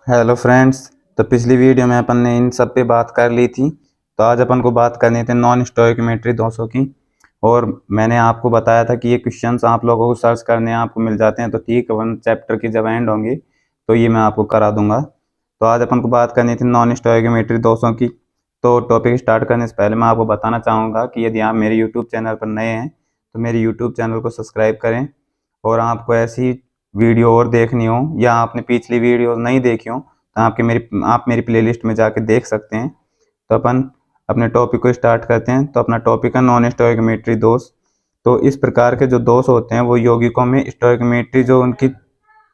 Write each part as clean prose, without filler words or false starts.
Hello friends. तो पिछली video में अपन ने इन सब पे बात कर ली थी। तो आज अपन को बात करनी थी नॉन स्टोइकोमेट्री दोषों की। और मैंने आपको बताया था कि ये क्वेश्चंस आप लोगों को सर्च करने आपको मिल जाते हैं। तो ठीक है, वन चैप्टर की जब एंड होंगी तो ये मैं आपको करा दूंगा। तो आज अपन को बात करनी थी नॉन स्टोइकोमेट्री दोषों की। तो टॉपिक स्टार्ट करने से पहले मैं आपको बताना चाहूँगा कि यदि आप मेरे यूट्यूब चैनल पर नए हैं तो मेरे यूट्यूब चैनल को सब्सक्राइब करें। और आपको ऐसी वीडियो और देखनी हो या आपने पिछली वीडियो नहीं देखी हो तो आप मेरी प्लेलिस्ट में जाके देख सकते हैं। तो अपन अपने टॉपिक को स्टार्ट करते हैं। तो अपना टॉपिक है नॉन स्टोइकोमेट्री दोष। तो इस प्रकार के जो दोष होते हैं वो यौगिकों में स्टोइकोमेट्री जो उनकी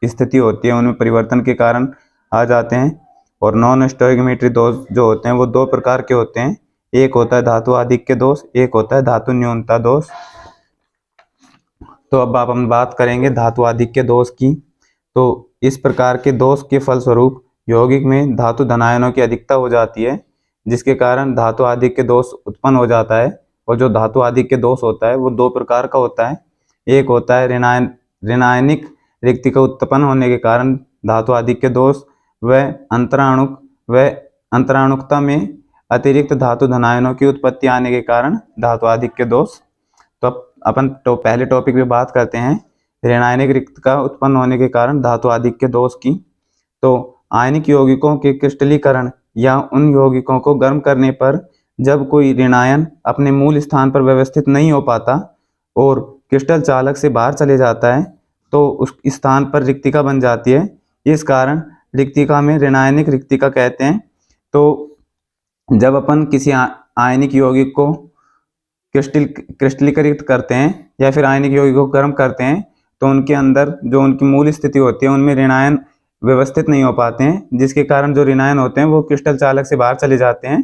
स्थिति होती है उनमें परिवर्तन के कारण आ जाते हैं। और नॉन स्टोइकोमेट्री दोष जो होते हैं वो दो प्रकार के होते हैं। एक होता है धातु आधिक्य दोष, एक होता है धातु न्यूनता दोष। तो अब हम बात करेंगे धातु आधिक्य दोष की। तो इस प्रकार के दोष के फलस्वरूप यौगिक में धातु धनायनों की अधिकता हो जाती है, जिसके कारण धातु आधिक्य दोष उत्पन्न हो जाता है। और जो धातु आधिक्य दोष होता है वो दो प्रकार का होता है। एक होता है ऋणायनिक रिक्ति का उत्पन्न होने के कारण धातु आधिक्य दोष, व अंतराणुकता में अतिरिक्त धातु धनायनों की उत्पत्ति आने के कारण धातु आधिक्य दोष। तो अपन पहले टॉपिक पे बात करते हैं ऋणायनिक रिक्त का उत्पन्न होने के कारण धातु आधिक्य दोष की। तो आयनिक यौगिकों के क्रिस्टलीकरण या उन यौगिकों को गर्म करने पर जब कोई ऋणायन अपने मूल स्थान पर व्यवस्थित नहीं हो पाता और क्रिस्टल चालक से बाहर चले जाता है तो उस स्थान पर रिक्तिका बन जाती है। इस कारण रिक्तिका में ऋणायनिक रिक्तिका कहते हैं। तो जब अपन किसी आयनिक यौगिक को क्रिस्टलीकृत करते हैं या फिर आयनिक यौगिक को गर्म करते हैं तो उनके अंदर जो उनकी मूल स्थिति होती है उनमें ऋणायन व्यवस्थित नहीं हो पाते हैं, जिसके कारण जो ऋणायन होते हैं वो क्रिस्टल चालक से बाहर चले जाते हैं।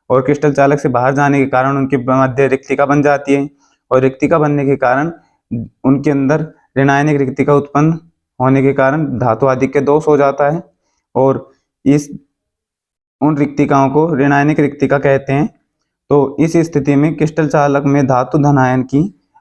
और क्रिस्टल चालक से बाहर जाने के कारण उनके मध्य रिक्तिका बन जाती है। और रिक्तिका बनने के कारण उनके अंदर ऋणायनिक रिक्तिका उत्पन्न होने के कारण धातु आधिक्य दोष हो जाता है। और उन रिक्तिकाओं को ऋणायनिक रिक्तिका कहते हैं। तो इस स्थिति में क्रिस्टल चालक में धातु धनायन की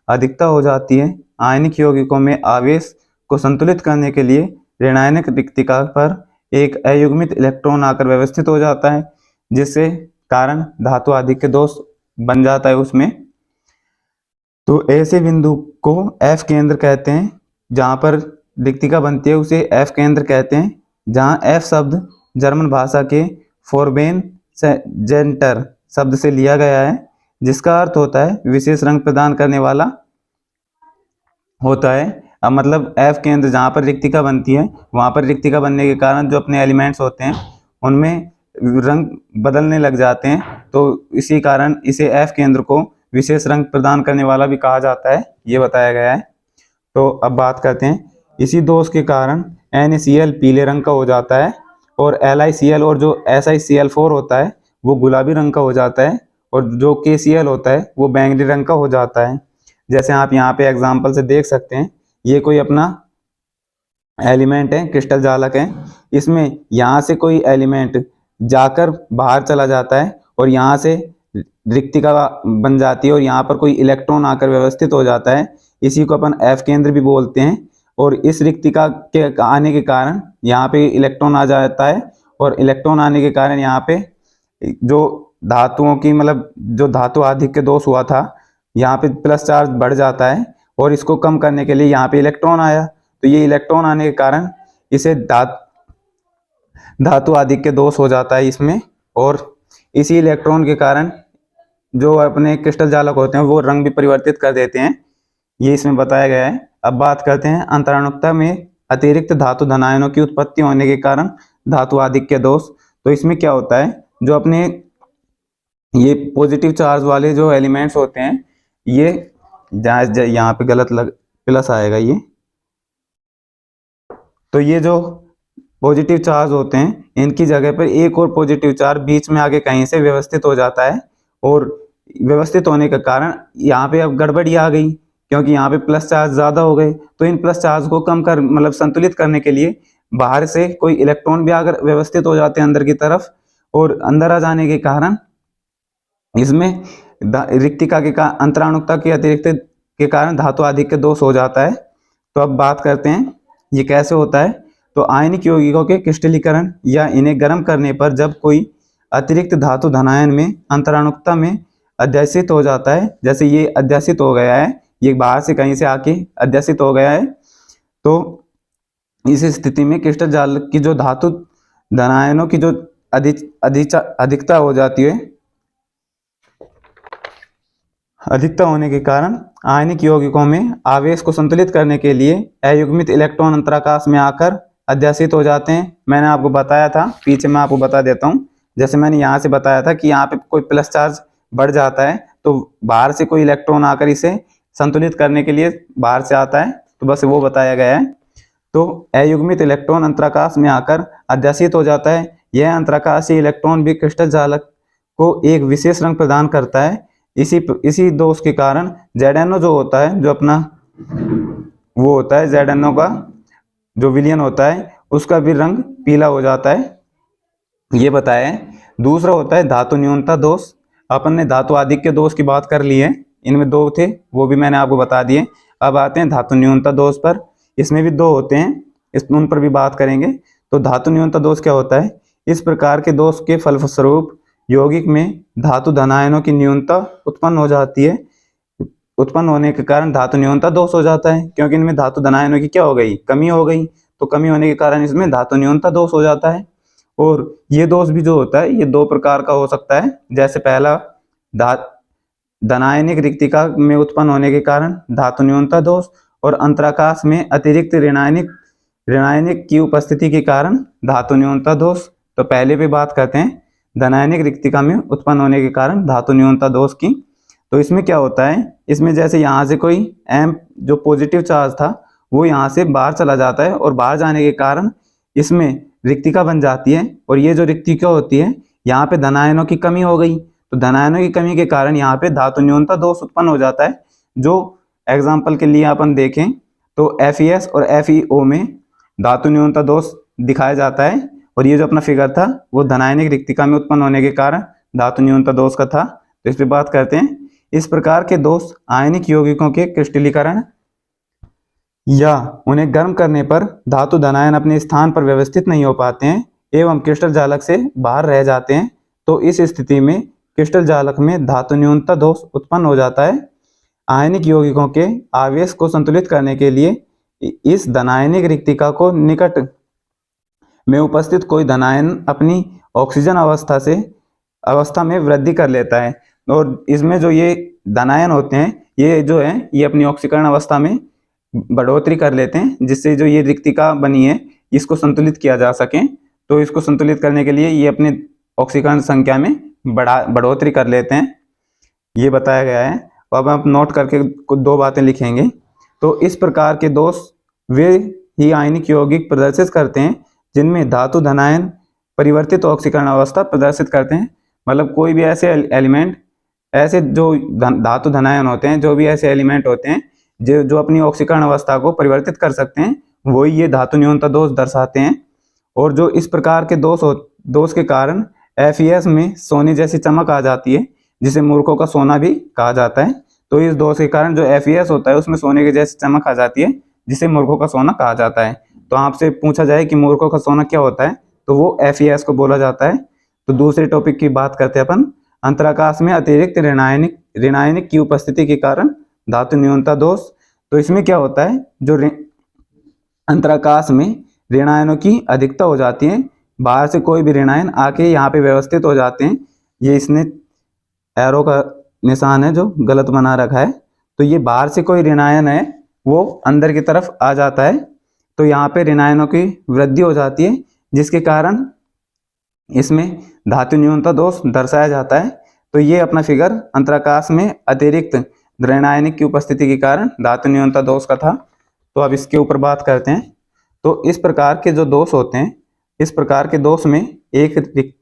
अधिकता हो जाती है। आयनिक यौगिकों में आवेश को संतुलित करने के लिए ऋणायनिक रिक्तिका पर एक अयुग्मित इलेक्ट्रॉन आकर व्यवस्थित हो जाता है, जिससे कारण धातु आधिक्य दोष बन जाता है उसमें। तो ऐसे बिंदु को एफ केंद्र कहते हैं। जहाँ पर रिक्तिका बनती है उसे एफ केंद्र कहते हैं। जहाँ एफ शब्द जर्मन भाषा के फोरबेन जेंटर शब्द से लिया गया है, जिसका अर्थ होता है विशेष रंग प्रदान करने वाला होता है। अब मतलब एफ केंद्र जहाँ पर रिक्तिका बनती है वहाँ पर रिक्तिका बनने के कारण जो अपने एलिमेंट्स होते हैं उनमें रंग बदलने लग जाते हैं। तो इसी कारण इसे एफ केंद्र को विशेष रंग प्रदान करने वाला भी कहा जाता है, ये बताया गया है। तो अब बात करते हैं इसी दोष के कारण NaCl पीले रंग का हो जाता है और LiCl और जो SiCl4 होता है वो गुलाबी रंग का हो जाता है और जो KCl होता है वो बैंगनी रंग का हो जाता है। जैसे आप यहाँ पे एग्जांपल से देख सकते हैं, ये कोई अपना एलिमेंट है, क्रिस्टल जालक है। इसमें यहाँ से कोई एलिमेंट जाकर बाहर चला जाता है और यहाँ से रिक्तिका बन जाती है और यहाँ पर कोई इलेक्ट्रॉन आकर व्यवस्थित हो जाता है। इसी को अपन एफ केंद्र भी बोलते हैं। और इस रिक्तिका के आने के कारण यहाँ पे इलेक्ट्रॉन आ जाता है और इलेक्ट्रॉन आने के कारण यहाँ पे जो धातुओं की मतलब जो धातु आधिक्य दोष हुआ था यहाँ पे प्लस चार्ज बढ़ जाता है और इसको कम करने के लिए यहाँ पे इलेक्ट्रॉन आया। तो ये इलेक्ट्रॉन आने के कारण इसे धातु आधिक्य दोष हो जाता है इसमें। और इसी इलेक्ट्रॉन के कारण जो अपने क्रिस्टल जालक होते हैं वो रंग भी परिवर्तित कर देते हैं, ये इसमें बताया गया है। अब बात करते हैं अंतराणुकता में अतिरिक्त धातु धनायनों की उत्पत्ति होने के कारण धातु आधिक्य दोष। तो इसमें क्या होता है, जो अपने ये पॉजिटिव चार्ज वाले जो एलिमेंट्स होते हैं, ये यहाँ पे गलत प्लस आएगा ये, तो ये जो पॉजिटिव चार्ज होते हैं इनकी जगह पर एक और पॉजिटिव चार्ज बीच में आके कहीं से व्यवस्थित हो जाता है। और व्यवस्थित होने के कारण यहाँ पे अब गड़बड़ी आ गई, क्योंकि यहाँ पे प्लस चार्ज ज़्यादा हो गए। तो इन प्लस चार्ज को कम कर मतलब संतुलित करने के लिए बाहर से कोई इलेक्ट्रॉन भी आकर व्यवस्थित हो जाते हैं अंदर की तरफ, और अंदर आ जाने के कारण इसमें रिक्तिका के अंतराणुकता के अतिरिक्त के कारण धातु आधिक्य दोष हो जाता है। तो अब बात करते हैं ये कैसे होता है। तो आयनिक यौगिकों के क्रिस्टलीकरण या इन्हें गर्म करने पर जब कोई अतिरिक्त धातु धनायन में अंतराणुकता में अध्यासित हो जाता है, जैसे ये अध्यासित हो गया है, ये बाहर से कहीं से आके अध्यासित हो गया है, तो इस स्थिति में क्रिस्टल जाल की जो धातु धनायनों की जो अधिकता हो जाती है, अधिकता होने के कारण आयनिक यौगिकों में आवेश को संतुलित करने के लिए अयुग्मित इलेक्ट्रॉन अंतराकाश में आकर अध्यासित हो जाते हैं। मैंने आपको बताया था, पीछे मैं आपको बता देता हूँ। जैसे मैंने यहाँ से बताया था कि यहाँ पे कोई प्लस चार्ज बढ़ जाता है तो बाहर से कोई इलेक्ट्रॉन आकर इसे संतुलित करने के लिए बाहर से आता है, तो बस वो बताया गया है। तो अयुग्मित इलेक्ट्रॉन अंतराकाश में आकर अध्यासित हो जाता है। यह अंतराकाशीय इलेक्ट्रॉन भी क्रिस्टल जालक को एक विशेष रंग प्रदान करता है। इसी दोष के कारण ZnO जो होता है, जो अपना वो होता है ZnO का जो विलयन होता है, उसका भी रंग पीला हो जाता है, ये बताया है। दूसरा होता है धातु न्यूनता दोष। अपन ने धातु आधिक्य दोष की बात कर ली है, इनमें दो थे, वो भी मैंने आपको बता दिए। अब आते हैं धातु न्यूनता दोष पर। इसमें भी दो होते हैं, उन पर भी बात करेंगे। तो धातु न्यूनता दोष क्या होता है? इस प्रकार के दोष के फलस्वरूप यौगिक में धातु धनायनों की न्यूनता उत्पन्न हो जाती है। उत्पन्न होने के कारण धातु न्यूनता दोष हो जाता है, क्योंकि इनमें धातु धनायनों की क्या हो गई? कमी हो गई। तो कमी होने के कारण इसमें धातु न्यूनता दोष हो जाता है। और ये दोष भी जो होता है, ये दो प्रकार का हो सकता है। जैसे पहला धनायनिक रिक्तिका में उत्पन्न होने के कारण धातु न्यूनता दोष, और अंतराकाश में अतिरिक्त ऋणायनिक की उपस्थिति के कारण धातु न्यूनता दोष। तो पहले भी बात करते हैं धनायनिक रिक्तिका में उत्पन्न होने के कारण धातु न्यूनता दोष की। तो इसमें क्या होता है, इसमें जैसे यहाँ से कोई M जो पॉजिटिव चार्ज था वो यहाँ से बाहर चला जाता है, और बाहर जाने के कारण इसमें रिक्तिका बन जाती है। और ये जो रिक्तिका होती है, यहाँ पे धनायनों की कमी हो गई, तो धनायनों की कमी के कारण यहाँ पे धातु न्यूनता दोष उत्पन्न हो जाता है। जो एग्जाम्पल के लिए अपन देखें तो FeS और FeO में धातु न्यूनता दोष दिखाया जाता है, और ये जो अपना फिगर था वो धनायनिक रिक्तिका में उत्पन्न होने के कारण धातु न्यूनता दोष का था। तो इस पर बात करते हैं। इस प्रकार के दोष आयनिक यौगिकों के क्रिस्टलीकरण या उन्हें गर्म करने पर धातु धनायन अपने स्थान पर व्यवस्थित नहीं हो पाते हैं एवं क्रिस्टल जालक से बाहर रह जाते हैं। तो इस स्थिति में क्रिस्टल जालक में धातु न्यूनता दोष उत्पन्न हो जाता है। आयनिक यौगिकों के आवेश को संतुलित करने के लिए इस धनायनिक रिक्तिका को निकट में उपस्थित कोई धनायन अपनी ऑक्सीजन अवस्था में वृद्धि कर लेता है, और इसमें जो ये धनायन होते हैं ये जो है ये अपनी ऑक्सीकरण अवस्था में बढ़ोतरी कर लेते हैं, जिससे जो ये रिक्तिका बनी है इसको संतुलित किया जा सके। तो इसको संतुलित करने के लिए ये अपनी ऑक्सीकरण संख्या में बढ़ोतरी कर लेते हैं, ये बताया गया है। अब आप नोट करके कुछ दो बातें लिखेंगे। तो इस प्रकार के दोष वे ही आयनिक यौगिक प्रदर्शित करते हैं जिनमें धातु धनायन परिवर्तित ऑक्सीकरण अवस्था प्रदर्शित करते हैं। मतलब कोई भी ऐसे एलिमेंट, ऐसे जो धातु धनायन होते हैं, जो भी ऐसे एलिमेंट होते हैं जो अपनी ऑक्सीकरण अवस्था को परिवर्तित कर सकते हैं, वही ये धातु न्यूनता दोष दर्शाते हैं। और जो इस प्रकार के दोष के कारण FeS में सोने जैसी चमक आ जाती है, जिसे मूर्खों का सोना भी कहा जाता है। तो इस दोष के कारण जो FeS होता है उसमें सोने की जैसी चमक आ जाती है, जिसे मूर्खों का सोना कहा जाता है। तो आपसे पूछा जाए कि मूर्खों का सोना क्या होता है, तो वो FeS को बोला जाता है। तो दूसरे टॉपिक की बात करते हैं अपन, अंतराकाश में अतिरिक्त ऋणायनिक की उपस्थिति के कारण धातु न्यूनता दोष। तो इसमें क्या होता है, जो अंतराकाश में ऋणायनों की अधिकता हो जाती है, बाहर से कोई भी ऋणायन आके यहाँ पे व्यवस्थित हो जाते हैं। ये इसने एरो का निशान है जो गलत बना रखा है। तो ये बाहर से कोई ऋणायन है वो अंदर की तरफ आ जाता है, तो यहाँ पे ऋणायनों की वृद्धि हो जाती है, जिसके कारण इसमें धातु न्यूनता दोष दर्शाया जाता है। तो ये अपना फिगर अंतराकाश में अतिरिक्त ऋणायनिक की उपस्थिति के कारण धातु न्यूनता दोष का था। तो अब इसके ऊपर बात करते हैं। तो इस प्रकार के जो दोष होते हैं, इस प्रकार के दोष में एक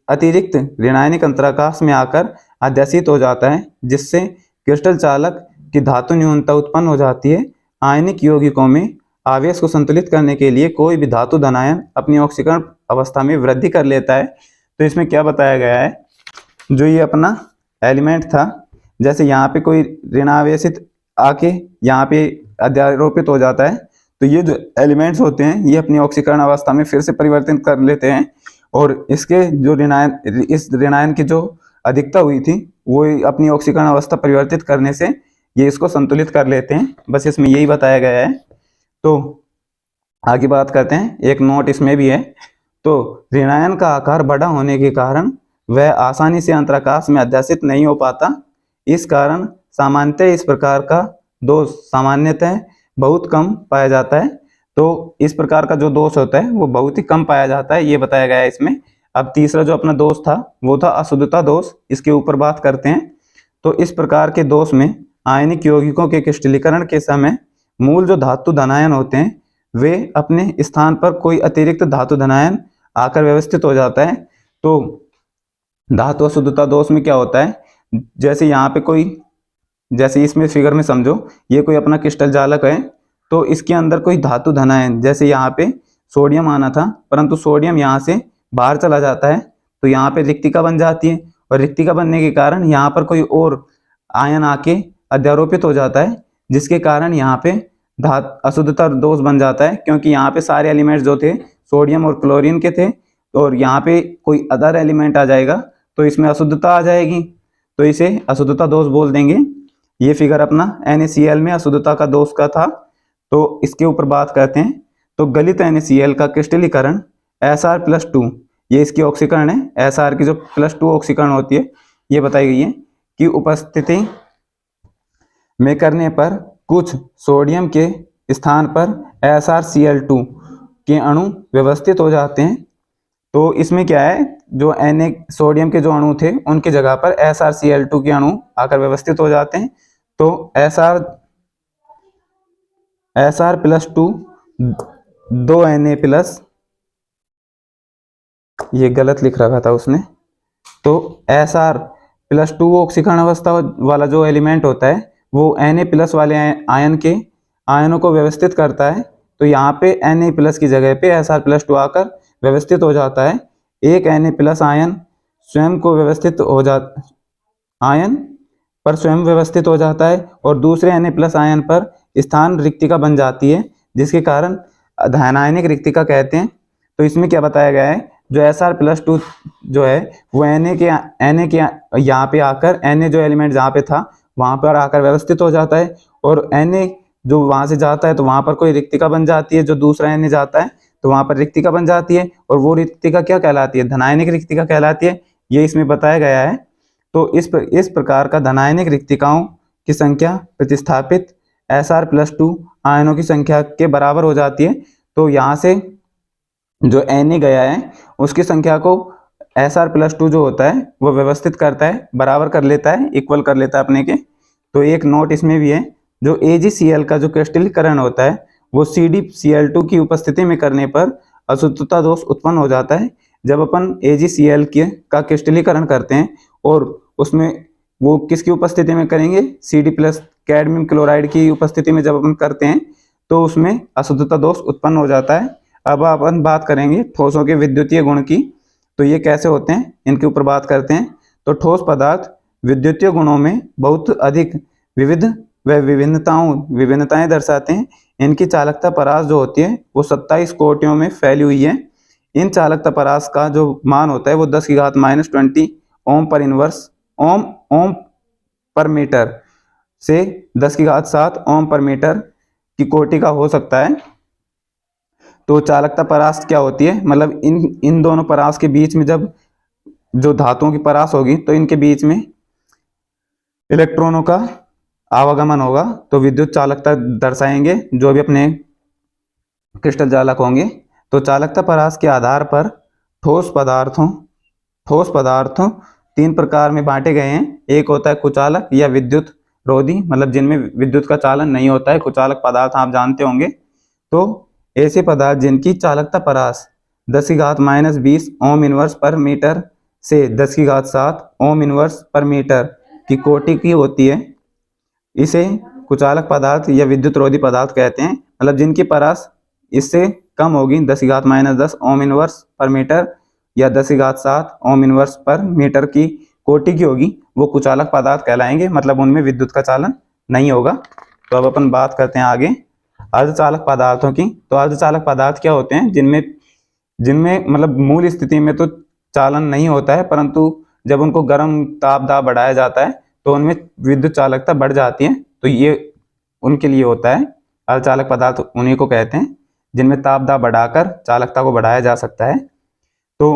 अतिरिक्त ऋणायनिक अंतराकाश में आकर अध्यासित हो जाता है, जिससे क्रिस्टल चालक की धातु न्यूनता उत्पन्न हो जाती है। आयनिक यौगिकों में आवेश को संतुलित करने के लिए कोई भी धातु धनायन अपनी ऑक्सीकरण अवस्था में वृद्धि कर लेता है। तो इसमें क्या बताया गया है, जो ये अपना एलिमेंट था, जैसे यहाँ पे कोई ऋणावेशित आके यहाँ पे अध्यारोपित हो जाता है, तो ये जो एलिमेंट्स होते हैं ये अपनी ऑक्सीकरण अवस्था में फिर से परिवर्तन कर लेते हैं, और इसके जो इस ऋणायन की जो अधिकता हुई थी वो अपनी ऑक्सीकरण अवस्था परिवर्तित करने से ये इसको संतुलित कर लेते हैं। बस इसमें यही बताया गया है। तो आगे बात करते हैं, एक नोट इसमें भी है। तो ऋणायन का आकार बड़ा होने के कारण वह आसानी से अंतराकाश में अध्यासित नहीं हो पाता। इस कारण सामान्यतः इस प्रकार का दोष सामान्यतः बहुत कम पाया जाता है। तो इस प्रकार का जो दोष होता है वो बहुत ही कम पाया जाता है, ये बताया गया है इसमें। अब तीसरा जो अपना दोष था वो था अशुद्धता दोष, इसके ऊपर बात करते हैं। तो इस प्रकार के दोष में आयनिक यौगिकों के क्रिस्टलीकरण के समय मूल जो धातु धनायन होते हैं वे अपने स्थान पर कोई अतिरिक्त धातु धनायन आकर व्यवस्थित हो जाता है। तो धातु अशुद्धता दोष में क्या होता है, जैसे यहाँ पे कोई, जैसे इसमें फिगर में समझो ये कोई अपना क्रिस्टल जालक है, तो इसके अंदर कोई धातु धनायन, जैसे यहाँ पे सोडियम आना था परंतु सोडियम यहाँ से बाहर चला जाता है, तो यहाँ पे रिक्तिका बन जाती है, और रिक्तिका बनने के कारण यहाँ पर कोई और आयन आके अध्यारोपित हो जाता है, जिसके कारण यहाँ पे अशुद्धता दोष बन जाता है। क्योंकि यहाँ पे सारे एलिमेंट्स जो थे सोडियम और क्लोरीन के थे, और यहाँ पे कोई अदर एलिमेंट आ जाएगा तो इसमें अशुद्धता आ जाएगी, तो इसे अशुद्धता दोष बोल देंगे। ये फिगर अपना NaCl में अशुद्धता का दोष का था। तो इसके ऊपर बात करते हैं। तो गलित NaCl का क्रिस्टलीकरण Sr+2, ये इसकी ऑक्सीकरण है। Sr की जो +2 ऑक्सीकरण होती है ये बताई गई है कि उपस्थिति में करने पर कुछ सोडियम के स्थान पर SrCl2 के अणु व्यवस्थित हो जाते हैं। तो इसमें क्या है, जो सोडियम के जो अणु थे उनकी जगह पर SrCl2 के अणु आकर व्यवस्थित हो जाते हैं। तो Sr+2 2Na+, ये गलत लिख रखा था उसने। तो Sr+2 ऑक्सीकरण अवस्था वाला जो एलिमेंट होता है वो Na+ वाले आयन के आयनों को व्यवस्थित करता है। तो यहाँ पे Na+ की जगह पे Sr+2 आकर व्यवस्थित हो जाता है। एक Na+ आयन स्वयं को व्यवस्थित हो आयन पर स्वयं व्यवस्थित हो जाता है, और दूसरे Na+ आयन पर स्थान रिक्तिका बन जाती है, जिसके कारण धनायनिक रिक्तिका कहते हैं। तो इसमें क्या बताया गया है, जो Sr+2 जो है वो Na के यहाँ पे आकर Na जो एलिमेंट जहाँ पे था वहाँ पर आकर व्यवस्थित हो जाता है, और Na जो वहाँ से जाता है तो वहाँ पर कोई रिक्तिका बन जाती है, जो दूसरा Na जाता है तो वहाँ पर रिक्तिका बन जाती है, और वो रिक्तिका क्या कहलाती है, धनायनिक रिक्तिका कहलाती है, ये इसमें बताया गया है। तो इस प्रकार का धनायनिक रिक्तिकाओं की संख्या प्रतिस्थापित Sr+2 आयनों की संख्या के बराबर हो जाती है। तो यहाँ से जो Na गया है उसकी संख्या को Sr+2 जो होता है वो व्यवस्थित करता है, बराबर कर लेता है, इक्वल कर लेता है अपने के। तो एक नोट इसमें भी है, जो AgCl का जो क्रिस्टलीकरण होता है वो CdCl2 की उपस्थिति में करने पर अशुद्धता दोष उत्पन्न हो जाता है। जब अपन AgCl का क्रिस्टलीकरण करते हैं और उसमें वो किसकी उपस्थिति में करेंगे, Cd+ कैडमियम क्लोराइड की उपस्थिति में जब अपन करते हैं तो उसमें अशुद्धता दोष उत्पन्न हो जाता है। अब अपन बात करेंगे ठोसों के विद्युतीय गुण की। तो ये कैसे होते हैं इनके ऊपर बात करते हैं। तो ठोस पदार्थ विद्युतीय गुणों में बहुत अधिक विविध व विभिन्नताएं दर्शाते हैं। इनकी चालकता परास जो होती है वो 27 कोटियों में फैली हुई है। इन चालकता परास का जो मान होता है वो 10⁻20 ओम पर इनवर्स ओम पर मीटर से 10⁷ ओम पर मीटर की कोटि का हो सकता है। तो चालकता परास क्या होती है, मतलब इन दोनों परास के बीच में जब जो धातुओं की परास होगी तो इनके बीच में इलेक्ट्रॉनों का आवागमन होगा, तो विद्युत चालकता दर्शाएंगे जो भी अपने क्रिस्टल जालक होंगे। तो चालकता परास के आधार पर ठोस पदार्थों 3 प्रकार में बांटे गए हैं। एक होता है कुचालक या विद्युत रोधी, मतलब जिनमें विद्युत का चालन नहीं होता है, कुचालक पदार्थ आप जानते होंगे। तो ऐसे पदार्थ जिनकी चालकता परास 10⁻20 ओम इनवर्स पर मीटर से 10⁷ ओम इनवर्स पर मीटर की कोटि की होती है, इसे कुचालक पदार्थ या विद्युत रोधी पदार्थ कहते हैं। मतलब जिनकी परास इससे कम होगी 10⁻10 ओम इनवर्स पर मीटर या 10⁷ ओम इनवर्स पर मीटर की कोटि की होगी, वो कुचालक पदार्थ कहलाएंगे, मतलब उनमें विद्युत का चालन नहीं होगा। तो अब अपन बात करते हैं आगे। अर्धचालक पदार्थों की। तो अर्धचालक पदार्थ क्या होते हैं? जिनमें जिनमें मतलब मूल स्थिति में तो चालन नहीं होता है, परंतु जब उनको गर्म ताप दाब बढ़ाया जाता है तो उनमें विद्युत चालकता बढ़ जाती है। तो ये उनके लिए होता है। अर्धचालक पदार्थ उन्हीं को कहते हैं जिनमें ताप दाब बढ़ाकर चालकता को बढ़ाया जा सकता है। तो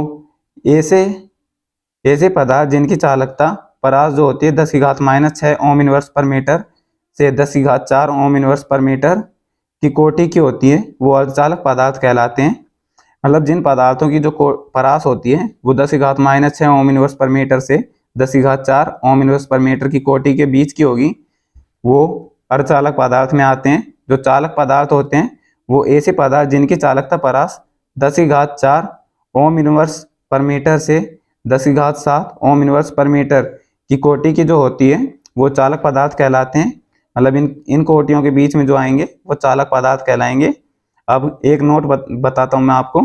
ऐसे पदार्थ जिनकी चालकता परास जो होती है 10⁻⁻6 ओम इनवर्स पर मीटर से 10⁻4 ओम इनवर्स पर मीटर की कोटि की होती है, वो अर्धचालक पदार्थ कहलाते हैं। मतलब जिन पदार्थों की जो परास होती है वो 10⁻⁻6 ओम इनवर्स पर मीटर से 10⁻4 ओम इनवर्स पर मीटर की कोटि के बीच की होगी, वो अर्धचालक पदार्थ में आते हैं। जो चालक पदार्थ होते हैं वो ऐसे पदार्थ जिनकी चालकता परास 10⁻4 ओम इनवर्स पर मीटर से 10⁻7 ओम इनवर्स पर मीटर की कोटि की जो होती है वो चालक पदार्थ कहलाते हैं। मतलब इन कोटियों के बीच में जो आएंगे वो चालक पदार्थ कहलाएंगे। अब एक नोट बताता हूँ मैं आपको।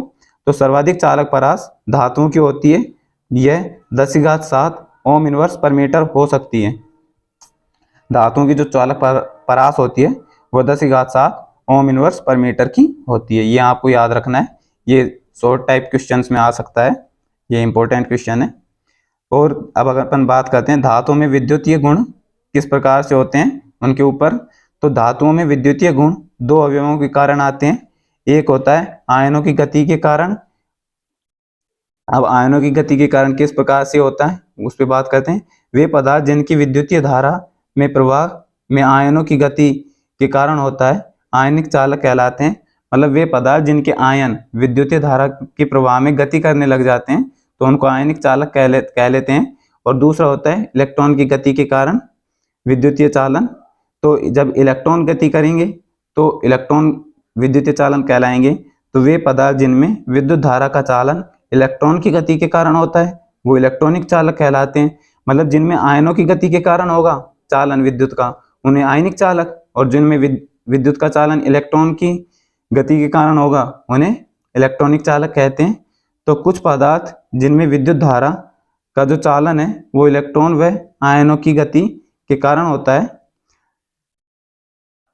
तो सर्वाधिक चालक परास धातुओं की होती है, यह 10⁻7 ओम इनवर्स पर मीटर हो सकती है। धातुओं की जो चालक परास होती है वो 10⁻7 ओम इनवर्स पर मीटर की होती है। ये आपको याद रखना है, ये शॉर्ट टाइप क्वेश्चंस में आ सकता है, ये इंपॉर्टेंट क्वेश्चन है। और अब अगर अपन बात करते हैं धातुओं में विद्युतीय गुण किस प्रकार से होते हैं उनके ऊपर, तो धातुओं में विद्युतीय गुण दो अवयवों के कारण आते हैं। एक होता है आयनों की गति के कारण। अब आयनों की गति के कारण किस प्रकार से होता है उस पर बात करते हैं। वे पदार्थ जिनकी विद्युतीय धारा में प्रवाह में आयनों की गति के कारण होता है आयनिक चालक कहलाते हैं। मतलब वे पदार्थ जिनके आयन विद्युतीय धारा के प्रवाह में गति करने लग जाते हैं तो उनको आयनिक चालक कह लेते हैं। और दूसरा होता है इलेक्ट्रॉन की गति के कारण विद्युतीय चालन। तो जब इलेक्ट्रॉन गति करेंगे तो इलेक्ट्रॉन विद्युतीय चालन कहलाएंगे। तो वे पदार्थ जिनमें विद्युत धारा का चालन इलेक्ट्रॉन की गति के कारण होता है वो इलेक्ट्रॉनिक चालक कहलाते हैं। मतलब जिनमें आयनों की गति के कारण होगा चालन विद्युत का उन्हें आयनिक चालक, और जिनमें विद्युत का चालन इलेक्ट्रॉन की गति के कारण होगा उन्हें इलेक्ट्रॉनिक चालक कहते हैं। तो कुछ पदार्थ जिनमें विद्युत धारा का जो चालन है वो इलेक्ट्रॉन व आयनों की गति के कारण होता है,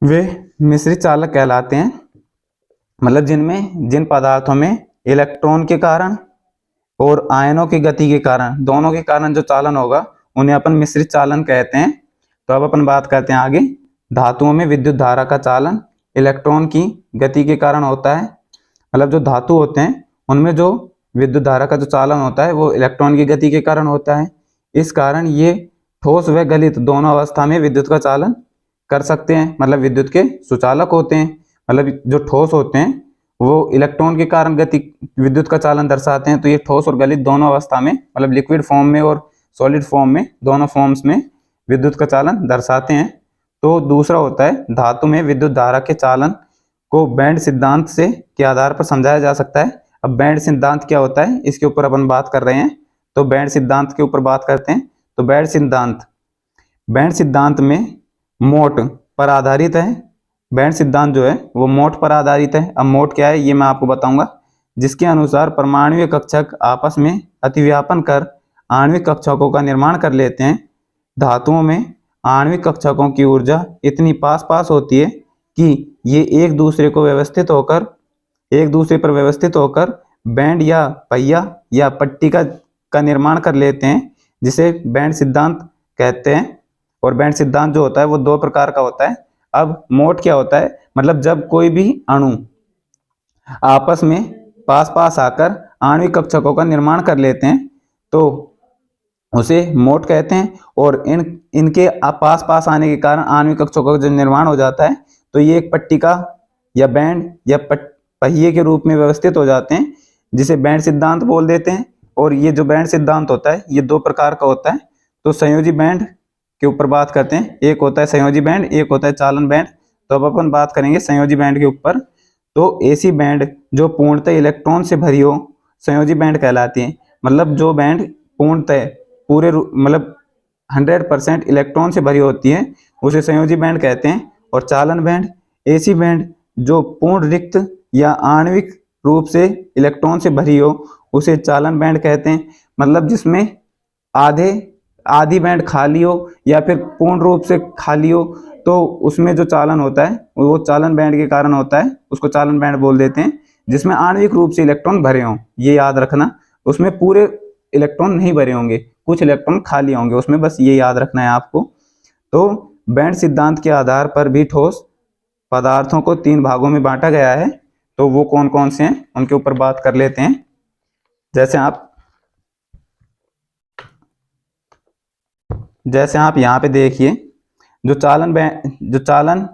वे मिश्रित चालक कहलाते हैं। मतलब जिन पदार्थों में इलेक्ट्रॉन के कारण और आयनों की गति के कारण, दोनों के कारण जो चालन होगा उन्हें अपन मिश्रित चालन कहते हैं। तो अब अपन बात करते हैं आगे। धातुओं में विद्युत धारा का चालन इलेक्ट्रॉन की गति के कारण होता है। मतलब जो धातु होते हैं उनमें जो विद्युत धारा का जो चालन होता है वो इलेक्ट्रॉन की गति के कारण होता है। इस कारण ये ठोस व गलित दोनों अवस्था में विद्युत का चालन कर सकते हैं। मतलब विद्युत के सुचालक होते हैं। मतलब जो ठोस होते हैं वो इलेक्ट्रॉन के कारण गति विद्युत का चालन दर्शाते हैं। तो ये ठोस और गलित दोनों अवस्था में, मतलब लिक्विड फॉर्म में और सॉलिड फॉर्म में, दोनों फॉर्म्स में विद्युत का चालन दर्शाते हैं। तो दूसरा होता है धातु में विद्युत धारा के चालन को बैंड सिद्धांत से के आधार पर समझाया जा सकता है। अब बैंड सिद्धांत क्या होता है इसके ऊपर अपन बात कर रहे हैं। तो बैंड सिद्धांत के ऊपर बात करते हैं। तो बैंड सिद्धांत में मोट पर आधारित है। बैंड सिद्धांत जो है वो मोट पर आधारित है। अब मोट क्या है ये मैं आपको बताऊंगा। जिसके अनुसार परमाणुीय कक्षक आपस में अतिव्यापन कर आणविक कक्षकों का निर्माण कर लेते हैं। धातुओं में आणविक कक्षकों की ऊर्जा इतनी पास पास होती है कि ये एक दूसरे पर व्यवस्थित होकर बैंड या पहिया या पट्टी का निर्माण कर लेते हैं, जिसे बैंड सिद्धांत कहते हैं। और बैंड सिद्धांत जो होता है वो दो प्रकार का होता है। अब मोट क्या होता है, मतलब जब कोई भी अणु आपस में पास पास आकर आणविक कक्षकों का निर्माण कर लेते हैं तो उसे मोट कहते हैं। और इनके पास पास आने के कारण आणविक कक्षकों का जो निर्माण हो जाता है तो ये एक पट्टिका या बैंड या पहिए के रूप में व्यवस्थित हो जाते हैं, जिसे बैंड सिद्धांत बोल देते हैं। और ये जो बैंड सिद्धांत होता है ये दो प्रकार का होता है। तो संयोजी बैंड के ऊपर बात करते हैं। एक होता है संयोजी बैंड, एक होता है चालन बैंड। तो अब अपन बात करेंगे संयोजी बैंड के ऊपर। तो ऐसी बैंड जो पूर्णतः इलेक्ट्रॉन से भरी हो संयोजी बैंड कहलाती है। मतलब जो बैंड पूर्णतः मतलब 100% इलेक्ट्रॉन से भरी होती है उसे संयोजी बैंड कहते हैं। और चालन बैंड ऐसी बैंड जो पूर्ण रिक्त या आणविक रूप से इलेक्ट्रॉन से भरी हो उसे चालन बैंड कहते हैं। मतलब जिसमें आधी बैंड खाली हो या फिर पूर्ण रूप से खाली हो तो उसमें जो चालन होता है वो चालन बैंड के कारण होता है, उसको चालन बैंड बोल देते हैं, जिसमें आणविक रूप से इलेक्ट्रॉन भरे हों। ये याद रखना, उसमें पूरे इलेक्ट्रॉन नहीं भरे होंगे, कुछ इलेक्ट्रॉन खाली होंगे उसमें, बस ये याद रखना है आपको। तो बैंड सिद्धांत के आधार पर भी ठोस पदार्थों को 3 भागों में बांटा गया है। तो वो कौन कौन से हैं उनके ऊपर बात कर लेते हैं। जैसे आप यहाँ पे देखिए, जो चालन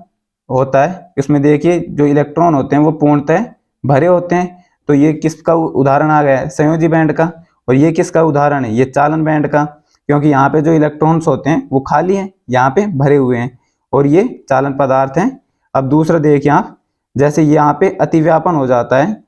होता है इसमें देखिए जो इलेक्ट्रॉन होते हैं वो पूर्णतः भरे होते हैं। तो ये किसका उदाहरण आ गया है? संयोजी बैंड का। और ये किसका उदाहरण है? ये चालन बैंड का, क्योंकि यहाँ पे जो इलेक्ट्रॉन्स होते हैं वो खाली हैं, यहाँ पे भरे हुए हैं, और ये चालन पदार्थ हैं। अब दूसरा देखिए आप, जैसे यहाँ पे अतिव्यापन हो जाता है,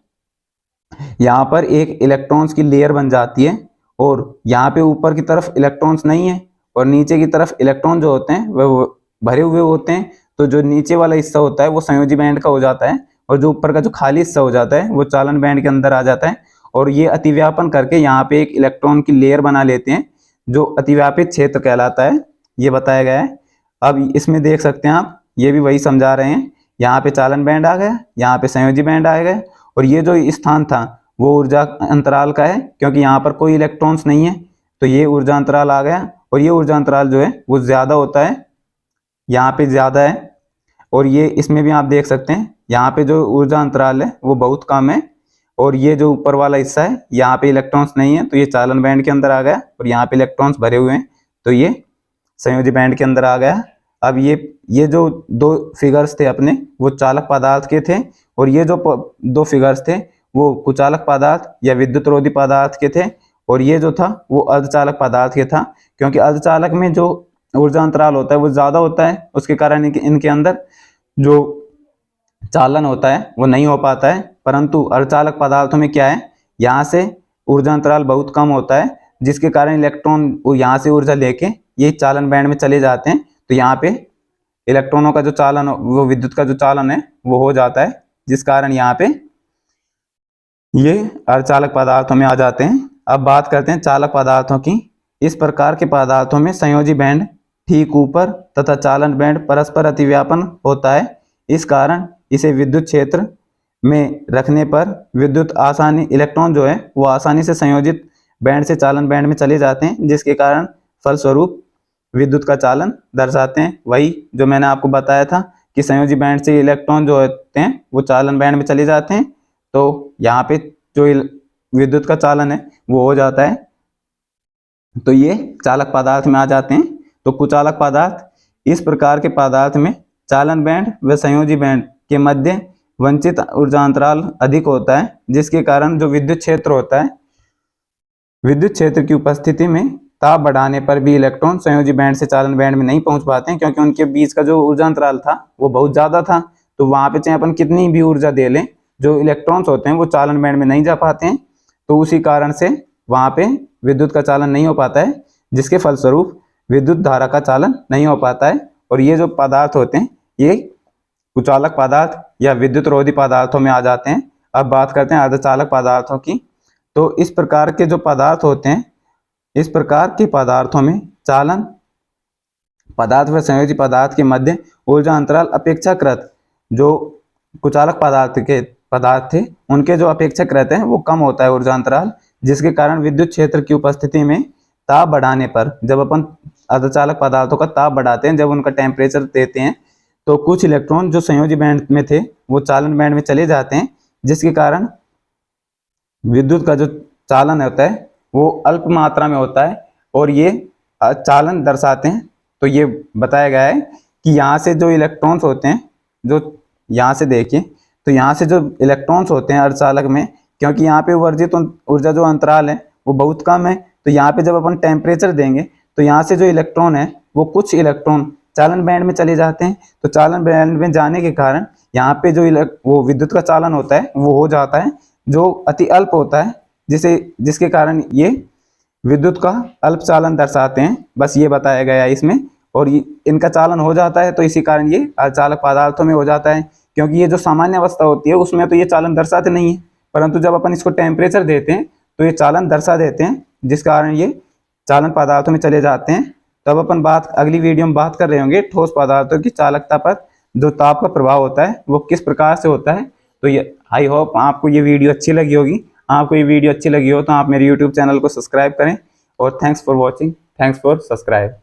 यहाँ पर एक इलेक्ट्रॉन्स की लेयर बन जाती है, और यहाँ पे ऊपर की तरफ इलेक्ट्रॉन्स नहीं है और नीचे की तरफ इलेक्ट्रॉन जो होते हैं वह भरे हुए होते हैं। तो जो नीचे वाला हिस्सा होता है वो संयोजी बैंड का हो जाता है, और जो ऊपर का जो खाली हिस्सा हो जाता है वो चालन बैंड के अंदर आ जाता है। और ये अतिव्यापन करके यहाँ पे एक इलेक्ट्रॉन की लेयर बना लेते हैं, जो अतिव्यापित क्षेत्र कहलाता है, ये बताया गया है। अब इसमें देख सकते हैं आप, ये भी वही समझा रहे हैं, यहाँ पे चालन बैंड आ गया, यहाँ पे संयोजी बैंड आ गया, और ये जो स्थान था वो ऊर्जा अंतराल का है, क्योंकि यहाँ पर कोई इलेक्ट्रॉन्स नहीं है, तो ये ऊर्जा अंतराल आ गया। और ये ऊर्जा अंतराल जो है वो ज्यादा होता है, यहाँ पे ज्यादा है, और ये इसमें भी आप देख सकते हैं यहाँ पे जो ऊर्जा अंतराल है वो बहुत कम है, और ये जो ऊपर वाला हिस्सा है यहाँ पे इलेक्ट्रॉन्स नहीं है, तो ये चालन बैंड के अंदर आ गया, और यहाँ पे इलेक्ट्रॉन्स भरे हुए हैं, तो ये संयोजी बैंड के अंदर आ गया। अब ये जो 2 फिगर्स थे अपने वो चालक पदार्थ के थे, और ये जो 2 फिगर्स थे वो कुचालक पदार्थ या विद्युत रोधी पदार्थ के थे, और ये जो था वो अर्धचालक पदार्थ के था, क्योंकि अर्धचालक में जो ऊर्जा अंतराल होता है वो ज्यादा होता है, उसके कारण इनके अंदर जो चालन होता है वो नहीं हो पाता है। परंतु अर्धचालक पदार्थों में क्या है, यहाँ से ऊर्जा अंतराल बहुत कम होता है, जिसके कारण इलेक्ट्रॉन वो यहाँ से ऊर्जा लेके ये चालन बैंड में चले जाते हैं, तो यहाँ पे इलेक्ट्रॉनों का जो चालन, वो विद्युत का जो चालन है वो हो जाता है, जिस कारण यहाँ पे ये अर्धचालक पदार्थों में आ जाते हैं। अब बात करते हैं चालक पदार्थों की। इस प्रकार के पदार्थों में संयोजी बैंड ठीक ऊपर तथा चालन बैंड परस्पर अतिव्यापन होता है। इस कारण इसे विद्युत क्षेत्र में रखने पर इलेक्ट्रॉन जो है वो आसानी से संयोजित बैंड से चालन बैंड में चले जाते हैं, जिसके कारण फलस्वरूप विद्युत का चालन दर्शाते हैं। वही जो मैंने आपको बताया था कि संयोजी बैंड से इलेक्ट्रॉन जो होते हैं वो चालन बैंड में चले जाते हैं, तो यहाँ पे जो विद्युत का चालन है वो हो जाता है, तो ये चालक पदार्थ में आ जाते हैं। तो कुचालक पदार्थ, इस प्रकार के पदार्थ में चालन बैंड व संयोजी बैंड के मध्य वंचित ऊर्जा अंतराल अधिक होता है, जिसके कारण जो विद्युत क्षेत्र होता है, विद्युत क्षेत्र की उपस्थिति में ताप बढ़ाने पर भी इलेक्ट्रॉन संयोजी बैंड से चालन बैंड में नहीं पहुंच पाते हैं, क्योंकि उनके बीच का जो ऊर्जा अंतराल था वो बहुत ज्यादा था। तो वहां पे चाहे अपन कितनी भी ऊर्जा दे लें, जो इलेक्ट्रॉन्स होते हैं वो चालन बैंड में नहीं जा पाते हैं, तो उसी कारण से वहां पे विद्युत का चालन नहीं हो पाता है, जिसके फलस्वरूप विद्युत धारा का चालन नहीं हो पाता है। और ये जो पदार्थ होते हैं ये कुचालक पदार्थ या विद्युत रोधी पदार्थों में आ जाते हैं। अब बात करते हैं अर्धचालक पदार्थों की। तो इस प्रकार के जो पदार्थ होते हैं, इस प्रकार के पदार्थों में चालन पदार्थ व संयोजी पदार्थ के मध्य ऊर्जा अंतराल अपेक्षाकृत, जो कुचालक पदार्थ थे उनके जो अपेक्षाकृत हैं वो कम होता है ऊर्जा अंतराल, जिसके कारण विद्युत क्षेत्र की उपस्थिति में ताप बढ़ाने पर, जब अपन अर्धचालक पदार्थों का ताप बढ़ाते हैं, जब उनका टेम्परेचर देते हैं, तो कुछ इलेक्ट्रॉन जो संयोजी बैंड में थे वो चालन बैंड में चले जाते हैं, जिसके कारण विद्युत का जो चालन होता है वो अल्प मात्रा में होता है, और ये चालन दर्शाते हैं। तो ये बताया गया है कि यहाँ से जो इलेक्ट्रॉन्स होते हैं, जो यहाँ से देखिए, तो यहाँ से जो इलेक्ट्रॉन्स होते हैं अर्धचालक में, क्योंकि यहाँ पे वर्जित ऊर्जा जो अंतराल है वो बहुत कम है, तो यहाँ पे जब अपन टेम्परेचर देंगे तो यहाँ से जो इलेक्ट्रॉन है वो कुछ इलेक्ट्रॉन चालन बैंड में चले जाते हैं। तो चालन बैंड में जाने के कारण यहाँ पे जो वो विद्युत का चालन होता है वो हो जाता है, जो अति अल्प होता है, जिसके कारण ये विद्युत का अल्प चालन दर्शाते हैं। बस ये बताया गया है इसमें, और इनका चालन हो जाता है, तो इसी कारण ये अर्धचालक पदार्थों में हो जाता है, क्योंकि ये जो सामान्य अवस्था होती है उसमें तो ये चालन दर्शाते नहीं है, परंतु जब अपन इसको टेम्परेचर देते हैं तो ये चालन दर्शा देते हैं, जिस कारण ये चालन पदार्थों में चले जाते हैं। तो अब अपन अगली वीडियो में बात कर रहे होंगे ठोस पदार्थों की चालकता पर जो ताप का प्रभाव होता है वो किस प्रकार से होता है। तो ये आई होप आपको ये वीडियो अच्छी लगी होगी। आपको ये वीडियो अच्छी लगी हो तो आप मेरे यूट्यूब चैनल को सब्सक्राइब करें। और thanks for watching, thanks for subscribe.